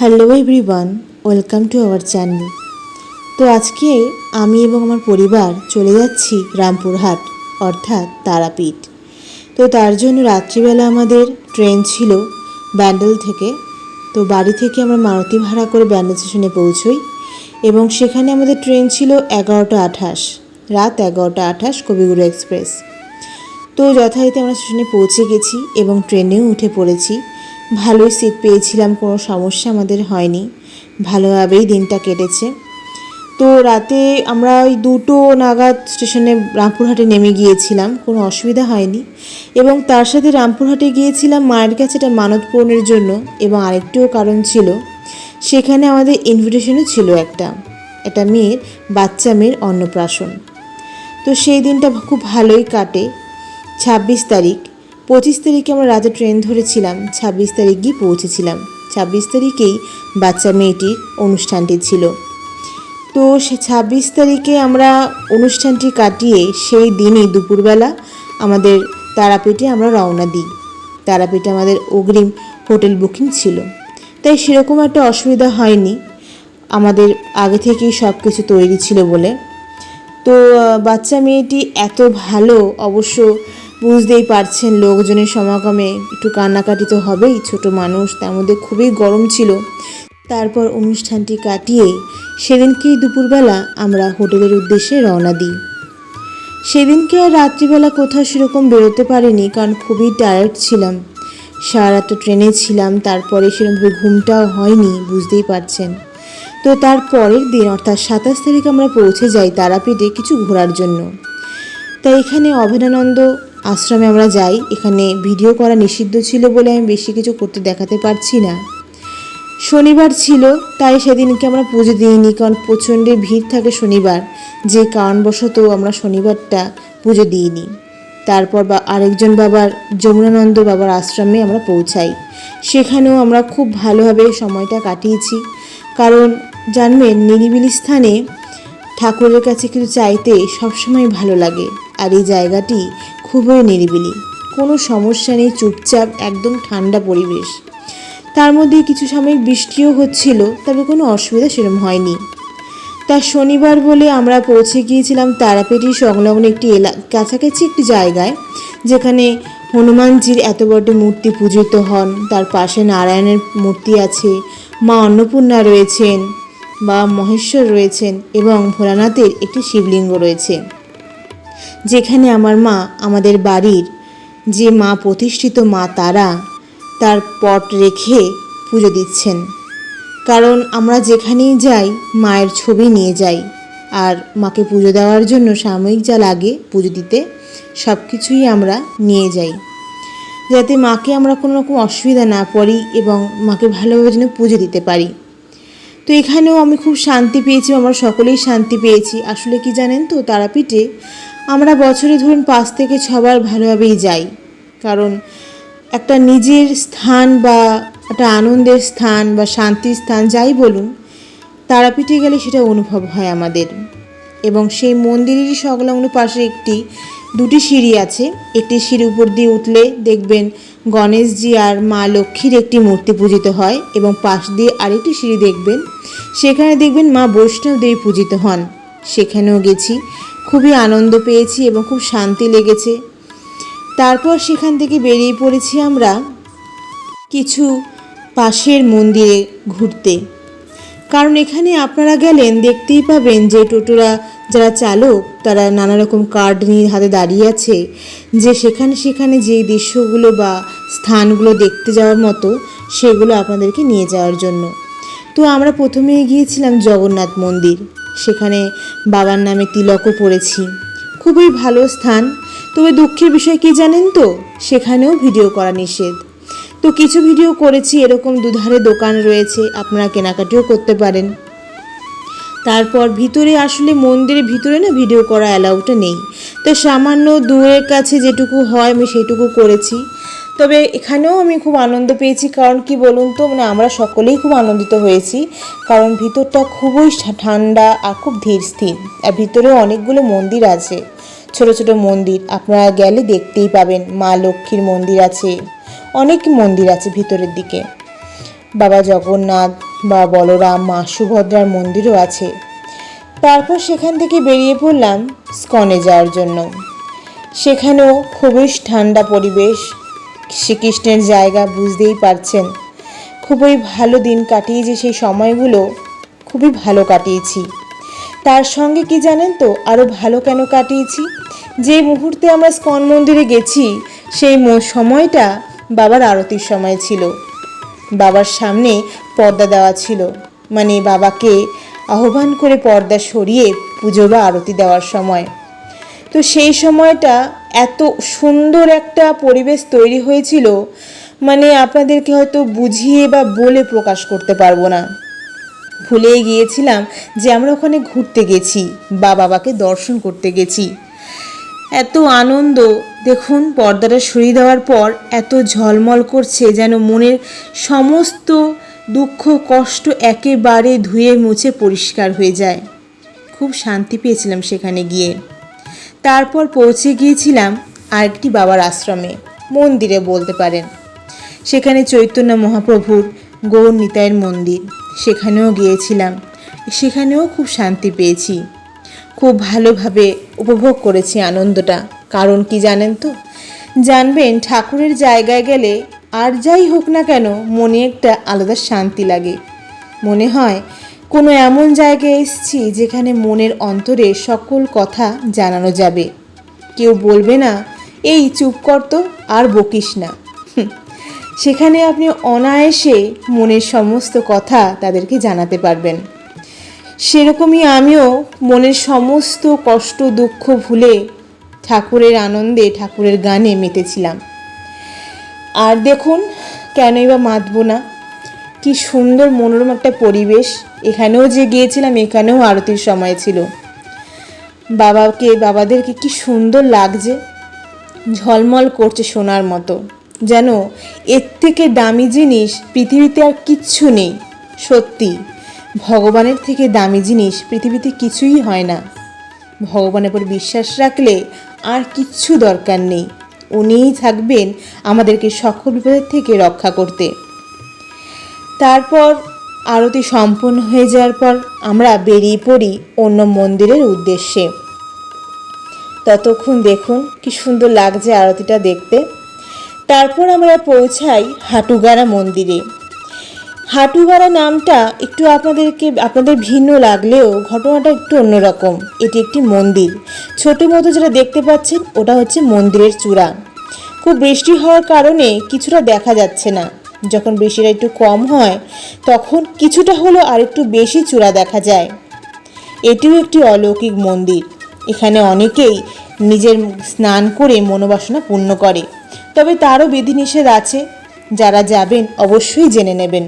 Hello everyone, welcome to our channel. তো আজকে আমি এবং আমার পরিবার চলে যাচ্ছি রামপুরহাট অর্থাৎ তারাপীঠ। তো তার জন্য রাত্রিবেলা আমাদের ট্রেন ছিল ব্যান্ডেল থেকে। তো বাড়ি থেকে আমরা মারুতি ভাড়া করে ব্যান্ডেল স্টেশনে পৌঁছই এবং সেখানে আমাদের ট্রেন ছিল 11:28, রাত 11:28 কবিগুরু এক্সপ্রেস। তো যথারীতি আমরা স্টেশনে পৌঁছে গেছি এবং ট্রেনেও উঠে পড়েছি। ভালোই সিট পেয়েছিলাম, কোনো সমস্যা আমাদের হয়নি, ভালোভাবেই দিনটা কেটেছে। তো রাতে আমরা ওই 2টো নাগাদ স্টেশনে রামপুরহাটে নেমে গিয়েছিলাম, কোনো অসুবিধা হয়নি। এবং তার সাথে রামপুরহাটে গিয়েছিলাম মায়ের কাছে একটা মানত পূরণের জন্য, এবং আরেকটিও কারণ ছিল, সেখানে আমাদের ইনভিটেশনও ছিল একটা মেয়ের, বাচ্চা মেয়ের অন্নপ্রাশন। তো সেই দিনটা খুব ভালোই কাটে। 26 তারিখ, 25 তারিখে আমরা রাতে ট্রেন ধরেছিলাম, 26 তারিখ গিয়ে পৌঁছেছিলাম। 26 তারিখেই বাচ্চা মেয়েটির অনুষ্ঠানটি ছিল। তো সে 26 তারিখে আমরা অনুষ্ঠানটি কাটিয়ে সেই দিনই দুপুরবেলা আমাদের তারাপীঠে আমরা রওনা দিই। তারাপীঠে আমাদের অগ্রিম হোটেল বুকিং ছিল, তাই সেরকম একটা অসুবিধা হয়নি, আমাদের আগে থেকেই সব কিছু তৈরি ছিল বলে। তো বাচ্চা মেয়েটি এত ভালো, অবশ্য বুঝতেই পারছেন লোকজনের সমাগমে একটু কান্নাকাটি তো হবেই, ছোট মানুষ, তার মধ্যে খুবই গরম ছিল। তারপর অনুষ্ঠানটি কাটিয়ে সেদিনকেই দুপুরবেলা আমরা হোটেলের উদ্দেশ্যে রওনা দিই। সেদিনকে আর রাত্রিবেলা কোথাও সেরকম বেরোতে পারিনি, কারণ খুবই টায়ার্ড ছিলাম, সারা রাত ট্রেনে ছিলাম, তারপরে সেরকমভাবে ঘুমটাও হয়নি, বুঝতেই পারছেন। তো তার পরের দিন অর্থাৎ 27 তারিখ আমরা পৌঁছে যাই তারাপীঠে কিছু ঘোরার জন্য। তাই এখানে অভেদানন্দ আশ্রমে আমরা যাই। এখানে ভিডিও করা নিষিদ্ধ ছিল বলে আমি বেশি কিছু করতে দেখাতে পারছি না। শনিবার ছিল, তাই সেদিনকে আমরা পুজো দিইনি, কারণ প্রচণ্ড ভিড় থাকে শনিবার, যে কারণবশত আমরা শনিবারটা পুজো দিইনি। তারপর আরেকজন বাবার, যমুনানন্দ বাবার আশ্রমে আমরা পৌঁছাই। সেখানেও আমরা খুব ভালোভাবে সময়টা কাটিয়েছি, কারণ জানবেন নিরিবিলি স্থানে ঠাকুরের কাছে কিছু চাইতে সবসময় ভালো লাগে। আর এই জায়গাটি খুবই নিরিবিলি, কোনো সমস্যা নেই, চুপচাপ, একদম ঠান্ডা পরিবেশ। তার মধ্যে কিছু সাময়িক বৃষ্টিও হচ্ছিল, তবে কোনো অসুবিধা সেরকম হয়নি। তার শনিবার বলে আমরা পৌঁছে গিয়েছিলাম তারাপীঠের সংলগ্ন একটি কাছাকাছি একটি জায়গায়, যেখানে হনুমানজির এত বড় মূর্তি পূজিত হন, তার পাশে নারায়ণের মূর্তি আছে, মা অন্নপূর্ণা রয়েছেন বা মহেশ্বর রয়েছেন, এবং ভোলানাথের একটি শিবলিঙ্গ রয়েছে, যেখানে আমার মা, আমাদের বাড়ির যে মা প্রতিষ্ঠিত মা তারা, তার পট রেখে পুজো দিচ্ছেন। কারণ আমরা যেখানেই যাই মায়ের ছবি নিয়ে যাই, আর মাকে পুজো দেওয়ার জন্য সাময়িক যা লাগে পুজো দিতে সব কিছুই আমরা নিয়ে যাই, যাতে মাকে আমরা কোনো রকম অসুবিধা না পড়ি এবং মাকে ভালোভাবে যেন পুজো দিতে পারি। তো এখানেও আমি খুব শান্তি পেয়েছি, আমরা সকলেই শান্তি পেয়েছি। আসলে কি জানেন তো, তারাপীঠে আমরা বছরে ধরুন 5 থেকে 6 বার ভালোভাবেই যাই, কারণ একটা নিজের স্থান বা একটা আনন্দের স্থান বা শান্তির স্থান যাই বলুন, তারাপীঠে গেলে সেটা অনুভব হয় আমাদের। এবং সেই মন্দিরেরই সংলগ্ন পাশে দুটি সিঁড়ি আছে। একটি সিঁড়ি উপর দিয়ে উঠলে দেখবেন গণেশজি আর মা লক্ষ্মীর একটি মূর্তি পূজিত হয়, এবং পাশ দিয়ে আরেকটি সিঁড়ি দেখবেন, সেখানে দেখবেন মা বৈষ্ণব দেবী পূজিত হন। সেখানেও গেছি, খুবই আনন্দ পেয়েছি এবং খুব শান্তি লেগেছে। তারপর সেখান থেকে বেরিয়ে পড়েছি আমরা কিছু পাশের মন্দিরে ঘুরতে, কারণ এখানে আপনারা গেলেন দেখতেই পাবেন যে টোটোরা যারা চালক, তারা নানা রকম কার্ড নিয়ে হাতে দাঁড়িয়ে আছে, যে সেখানে যে দৃশ্যগুলো বা স্থানগুলো দেখতে যাওয়ার মতো, সেগুলো আপনাদেরকে নিয়ে যাওয়ার জন্য। তো আমরা প্রথমে গিয়েছিলাম জগন্নাথ মন্দির, সেখানে বাবার নামে তিলকও পড়েছি, খুবই ভালো স্থান। তবে দুঃখের বিষয় কি জানেন তো, সেখানেও ভিডিও করা নিষেধ। তো কিছু ভিডিও করেছি, এরকম দুধারে দোকান রয়েছে, আপনারা কেনাকাটিও করতে পারেন। তারপর ভিতরে, আসলে মন্দিরের ভিতরে না ভিডিও করা অ্যালাউটা নেই, তো সামান্য দূরের কাছে যেটুকু হয় আমি সেইটুকু করেছি। তবে এখানেও আমি খুব আনন্দ পেয়েছি, কারণ কি বলুন তো, আমরা সকলেই খুব আনন্দিত হয়েছি, কারণ ভিতরটা খুবই ঠান্ডা আর খুব ধীর স্থির। আর ভিতরেও অনেকগুলো মন্দির আছে, ছোট ছোট মন্দির, আপনারা গেলে দেখতেই পাবেন। মা লক্ষ্মীর মন্দির আছে, অনেক মন্দির আছে ভিতরের দিকে, বাবা জগন্নাথ, বা বলরাম মা সুভদ্রার মন্দিরও আছে। তারপর সেখান থেকে বেরিয়ে পড়লাম স্কনে যাওয়ার জন্য। সেখানেও খুবই ঠান্ডা পরিবেশ, শ্রীকৃষ্ণের জায়গা, বুঝতেই পারছেন। খুবই ভালো দিন কাটিয়েছি, সেই সময়গুলো খুবই ভালো কাটিয়েছি। তার সঙ্গে কি জানেন তো আরও ভালো কেন কাটিয়েছি, যে মুহূর্তে আমরা স্কন মন্দিরে গেছি সেই সময়টা বাবার আরতির সময় ছিল। বাবার সামনে পর্দা দেওয়া ছিল, মানে বাবাকে আহ্বান করে পর্দা সরিয়ে পুজো বা আরতি দেওয়ার সময়। তো সেই সময়টা এত সুন্দর একটা পরিবেশ তৈরি হয়েছিল, মানে আপনাদেরকে হয়তো বুঝিয়ে বা বলে প্রকাশ করতে পারবো না। ভুলেই গিয়েছিলাম যে আমরা ওখানে ঘুরতে গেছি বা বাবাকে দর্শন করতে গেছি। এত আনন্দ, দেখুন পর্দাটা সরিয়ে দেওয়ার পর এত ঝলমল করছে, যেন মনের সমস্ত দুঃখ কষ্ট একেবারে ধুয়ে মুছে পরিষ্কার হয়ে যায়। খুব শান্তি পেয়েছিলাম সেখানে গিয়ে। তারপর পৌঁছে গিয়েছিলাম আরেকটি বাবার আশ্রমে, মন্দিরে বলতে পারেন। সেখানে চৈতন্য মহাপ্রভুর গৌর নিতাইয়ের মন্দির, সেখানেও গিয়েছিলাম। সেখানেও খুব শান্তি পেয়েছি, খুব ভালোভাবে উপভোগ করেছি আনন্দটা। কারণ কি জানেন তো, জানবেন ঠাকুরের জায়গায় গেলে আর যাই হোক না কেন মনে একটা আলাদা শান্তি লাগে। মনে হয় কোনো এমন জায়গায় এসেছি যেখানে মনের অন্তরে সকল কথা জানানো যাবে। কেউ বলবে না এই চুপ কর তো, আর বকিস না। সেখানে আপনি অনায়াসে মনের সমস্ত কথা তাদেরকে জানাতে পারবেন। সেরকমই আমিও মনের সমস্ত কষ্ট দুঃখ ভুলে ঠাকুরের আনন্দে, ঠাকুরের গানে মেতেছিলাম। আর দেখুন, কেনই বা মাতব না, কি সুন্দর মনোরম একটা পরিবেশ। এখানেও যে গিয়েছিলাম, এখানেও আরতির সময় ছিল। বাবাদেরকে কি সুন্দর লাগছে, ঝলমল করছে সোনার মতো। যেন এর থেকে দামি জিনিস পৃথিবীতে আর কিচ্ছু নেই। সত্যি, ভগবানের থেকে দামি জিনিস পৃথিবীতে কিছুই হয় না। ভগবানের উপর বিশ্বাস রাখলে আর কিচ্ছু দরকার নেই। উনিই থাকবেন আমাদেরকে সকল বিপদের থেকে রক্ষা করতে। তারপর আরতি সম্পন্ন হয়ে যাওয়ার পর আমরা বেরিয়ে পড়ি অন্য মন্দিরের উদ্দেশ্যে। ততক্ষণ দেখুন কি সুন্দর লাগছে আরতিটা দেখতে। তারপর আমরা পৌঁছাই হাটুগাড়া মন্দিরে। হাটুগাড়া নামটা একটু আপনাদের ভিন্ন লাগলেও ঘটনাটা একটু অন্যরকম। এটি একটি মন্দির, ছোটো মতো যেটা দেখতে পাচ্ছেন ওটা হচ্ছে মন্দিরের চূড়া। খুব বৃষ্টি হওয়ার কারণে কিছুটা দেখা যাচ্ছে না। যখন বৃষ্টিটা একটু কম হয় তখন কিছুটা হলেও আর একটু বেশি চূড়া দেখা যায়। এটিও একটি অলৌকিক মন্দির। এখানে অনেকেই নিজের স্নান করে মনোবাসনা পূর্ণ করে, তবে তারও বিধিনিষেধ আছে। যারা যাবেন অবশ্যই জেনে নেবেন।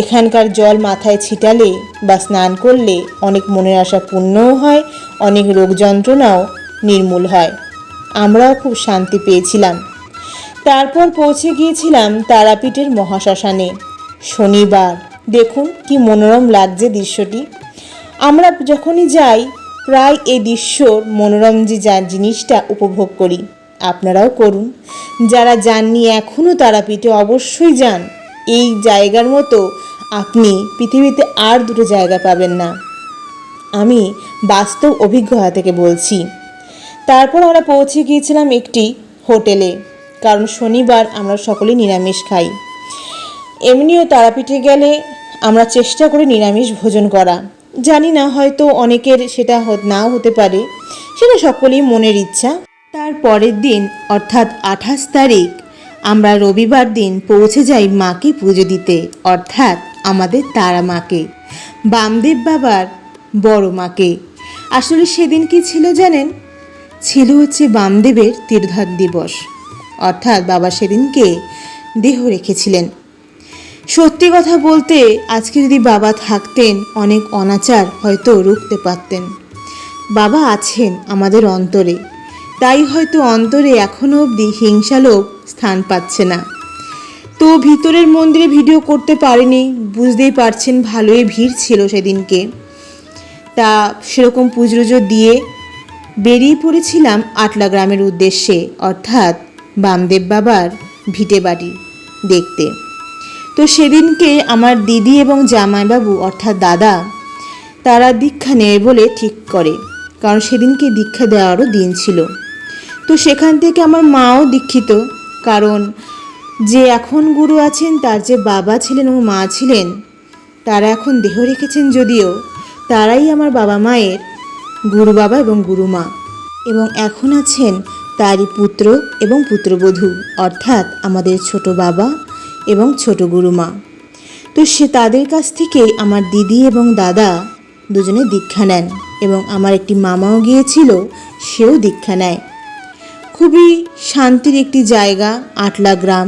এখানকার জল মাথায় ছিটালে বা স্নান করলে অনেক মনের আশা পূর্ণও হয়, অনেক রোগ যন্ত্রণাও নির্মূল হয়। আমরাও খুব শান্তি পেয়েছিলাম। তারপর পৌঁছে গিয়েছিলাম তারাপীঠের মহাশ্মশানে। শনিবার, দেখুন কি মনোরম লাগছে দৃশ্যটি। আমরা যখনই যাই প্রায় এই দৃশ্যর মনোরম যে জিনিসটা উপভোগ করি। আপনারাও করুন। যারা যাননি এখনও তারাপীঠে অবশ্যই যান। এই জায়গার মতো আপনি পৃথিবীতে আর দুটো জায়গা পাবেন না, আমি বাস্তব অভিজ্ঞতা থেকে বলছি। তারপর আমরা পৌঁছে গিয়েছিলাম একটি হোটেলে, কারণ শনিবার আমরা সকলেই নিরামিষ খাই। এমনিও তারাপীঠে গেলে আমরা চেষ্টা করি নিরামিষ ভোজন করা। জানি না, হয়তো অনেকের সেটা নাও হতে পারে, সেটা সকলেই মনের ইচ্ছা। তার পরের দিন অর্থাৎ 28 তারিখ আমরা রবিবার দিন পৌঁছে যাই মাকে পুজো দিতে, অর্থাৎ আমাদের তারা মাকে, বামদেব বাবার বড় মাকে। আসলে সেদিন কি ছিল জানেন? ছিল হচ্ছে বামদেবের তীর্থাট দিবস, অর্থাৎ বাবা সেদিনকে দেহ রেখেছিলেন। সত্যি কথা বলতে আজকে যদি বাবা থাকতেন অনেক অনাচার হয়তো রুখতে পারতেন। বাবা আছেন আমাদের অন্তরে, তাই হয়তো অন্তরে এখনও অবধি হিংসালোভ স্থান পাচ্ছে না। তো ভিতরের মন্দিরে ভিডিও করতে পারিনি, বুঝতেই পারছেন ভালোই ভিড় ছিল সেদিনকে। তা সেরকম পুজো দিয়ে বেরিয়ে পড়েছিলাম আটলা গ্রামের উদ্দেশ্যে, অর্থাৎ বামদেব বাবার ভিটে বাড়ি দেখতে। তো সেদিনকে আমার দিদি এবং জামাইবাবু অর্থাৎ দাদা তারা দীক্ষা নেবে বলে ঠিক করে, কারণ সেদিনকে দীক্ষা দেওয়ারও দিন ছিল। তো সেখান থেকে আমার মাও দীক্ষিত, কারণ যে এখন গুরু আছেন তার যে বাবা ছিলেন ও মা ছিলেন তারা এখন দেহ রেখেছেন, যদিও তারাই আমার বাবা মায়ের গুরু বাবা এবং গুরু মা, এবং এখন আছেন তারই পুত্র এবং পুত্রবধূ অর্থাৎ আমাদের ছোট বাবা এবং ছোট গুরুমা। তো সে তাদের কাছ থেকেই আমার দিদি এবং দাদা দুজনে দীক্ষা নেন, এবং আমার একটি মামাও গিয়েছিল, সেও দীক্ষা নেয়। খুবই শান্তির একটি জায়গা আটলা গ্রাম।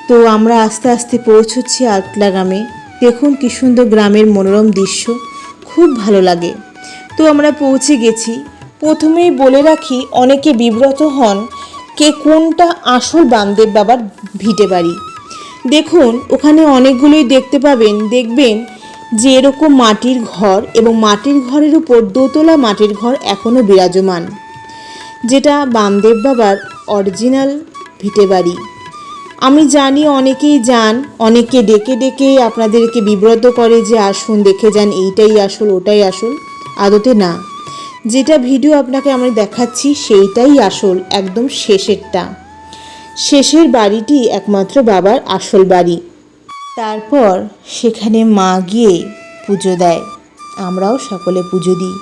তো আমরা আস্তে আস্তে পৌঁছচ্ছি আটলা গ্রামে। দেখুন কি সুন্দর গ্রামের মনোরম দৃশ্য, খুব ভালো লাগে। তো আমরা পৌঁছে গেছি। প্রথমেই বলে রাখি, অনেকে বিব্রত হন কে কোনটা আসল বামদেব বাবার ভিটে বাড়ি। দেখুন ওখানে অনেকগুলোই দেখতে পাবেন, দেখবেন যে এরকম মাটির ঘর, এবং মাটির ঘরের উপর দোতলা মাটির ঘর এখনও বিরাজমান, যেটা বামদেব বাবার অরিজিনাল ভিটে বাড়ি। আমি জানি অনেকেই যান, অনেকে ডেকে ডেকে আপনাদেরকে বিব্রত করে যে আসুন দেখে যান, এইটাই আসল ওটাই আসল। আদতে না, যেটা ভিডিও আপনাকে আমি দেখাচ্ছি সেইটাই আসল, একদম শেষেরটা। শেষের বাড়িটি একমাত্র বাবার আসল বাড়ি। তারপর সেখানে মা গিয়ে পুজো দেয়, আমরাও সকলে পুজো দিই।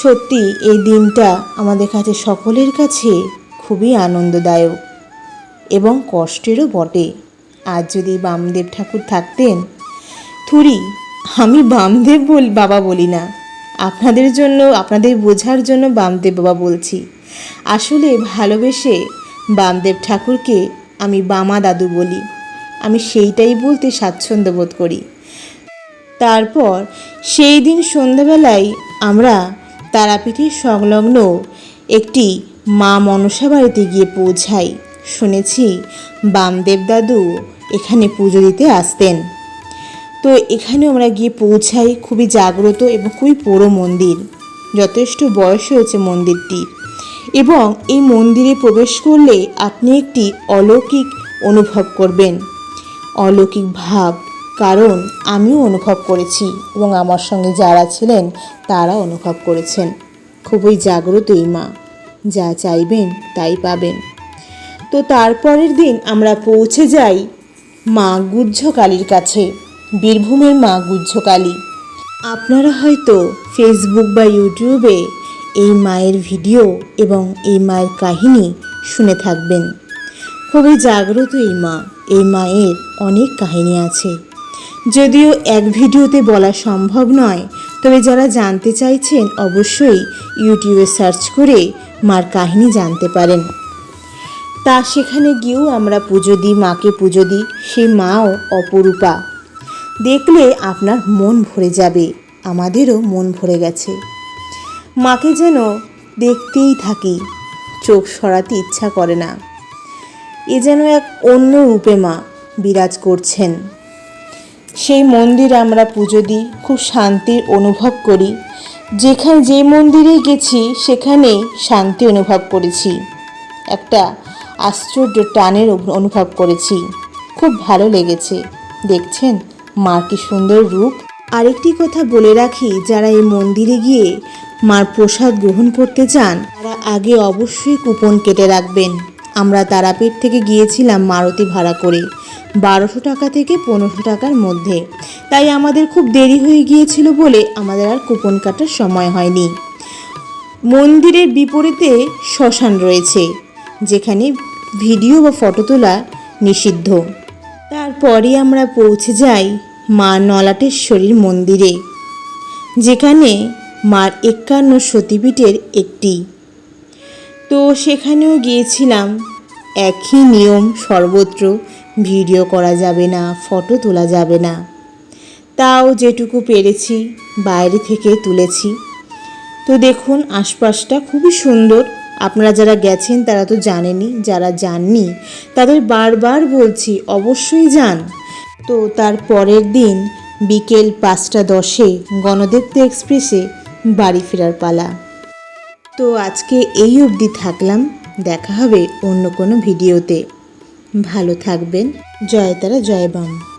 সত্যি এই দিনটা আমাদের কাছে সকলের কাছে খুবই আনন্দদায়ক এবং কষ্টেরও বটে। আজ যদি বামদেব ঠাকুর থাকতেন, থুরি আমি বামদেব বাবা বলি না, আপনাদের জন্য, আপনাদের বোঝার জন্য বামদেব বাবা বলছি। আসলে ভালোবেসে বামদেব ঠাকুরকে আমি বামা দাদু বলি, আমি সেইটাই বলতে স্বাচ্ছন্দ্য বোধ করি। তারপর সেই দিন সন্ধ্যাবেলায় আমরা তারাপীঠের সংলগ্ন একটি মা মনসা বাড়িতে গিয়ে পৌঁছাই। শুনেছি বামদেব দাদু এখানে পুজো দিতে আসতেন। তো এখানে আমরা গিয়ে পৌঁছাই। খুবই জাগ্রত এবং খুবই পুরো মন্দির, যথেষ্ট বয়স হয়েছে মন্দিরটির, এবং এই মন্দিরে প্রবেশ করলে আপনি একটি অলৌকিক অনুভব করবেন, অলৌকিক ভাব। কারণ আমিও অনুভব করেছি এবং আমার সঙ্গে যারা ছিলেন তারা অনুভব করেছেন। খুবই জাগ্রত এই মা, যা চাইবেন তাই পাবেন। তো তারপরের দিন আমরা পৌঁছে যাই মা গুহ্যকালীর কাছে, বীরভূমের মা গুহ্যকালী। আপনারা হয়তো ফেসবুক বা ইউটিউবে এই মায়ের ভিডিও এবং এই মায়ের কাহিনী শুনে থাকবেন। খুবই জাগ্রত এই মা, এই মায়ের অনেক কাহিনী আছে, যদিও এক ভিডিওতে বলা সম্ভব নয়। তবে যারা জানতে চাইছেন অবশ্যই ইউটিউবে সার্চ করে মার কাহিনী জানতে পারেন। তা সেখানে গিয়েও আমরা পুজো দিই, মাকে পুজো দিই। সেই মাও অপরূপা, দেখলে আপনার মন ভরে যাবে, আমাদেরও মন ভরে গেছে। মাকে যেন দেখতেই থাকি, চোখ সরাতে ইচ্ছা করে না। এ যেন এক অন্য রূপে মা বিরাজ করছেন। সেই মন্দিরে আমরা পুজো দিই, খুব শান্তির অনুভব করি। যে মন্দিরে গেছি সেখানে শান্তি অনুভব করেছি, একটা আশ্চর্য টানের অনুভব করেছি, খুব ভালো লেগেছে। দেখছেন মার কি সুন্দর রূপ। আরেকটি কথা বলে রাখি, যারা এই মন্দিরে গিয়ে মার প্রসাদ গ্রহণ করতে চান তারা আগে অবশ্যই কুপন কেটে রাখবেন। আমরা তারাপীঠ থেকে গিয়েছিলাম মারুতি ভাড়া করে, 1200 টাকা থেকে 1500 টাকার মধ্যে। তাই আমাদের খুব দেরি হয়ে গিয়েছিল বলে আমাদের আর কুপন কাটার সময় হয়নি। মন্দিরের বিপরীতে শ্মশান রয়েছে, যেখানে ভিডিও বা ফটো তোলা নিষিদ্ধ। তারপরে আমরা পৌঁছে যাই মা নলাটেশ্বরীর মন্দিরে, যেখানে মার 51 সতীপীঠের একটি। তো সেখানেও গিয়েছিলাম, একই নিয়ম সর্বত্র, ভিডিও করা যাবে না, ফটো তোলা যাবে না। তাও যেটুকু পেরেছি বাইরে থেকে তুলেছি। তো দেখুন আশপাশটা খুবই সুন্দর। আপনারা যারা গেছেন তারা তো জানেনই, যারা যাননি তাদের বারবার বলছি অবশ্যই যান। তো তার পরের দিন বিকেল 5:10 গণদেবতা এক্সপ্রেসে বাড়ি ফেরার পালা। তো আজকে এই অবধি থাকলাম, দেখা হবে অন্য কোনো ভিডিওতে। ভালো থাকবেন। জয় তারা, জয় বাম।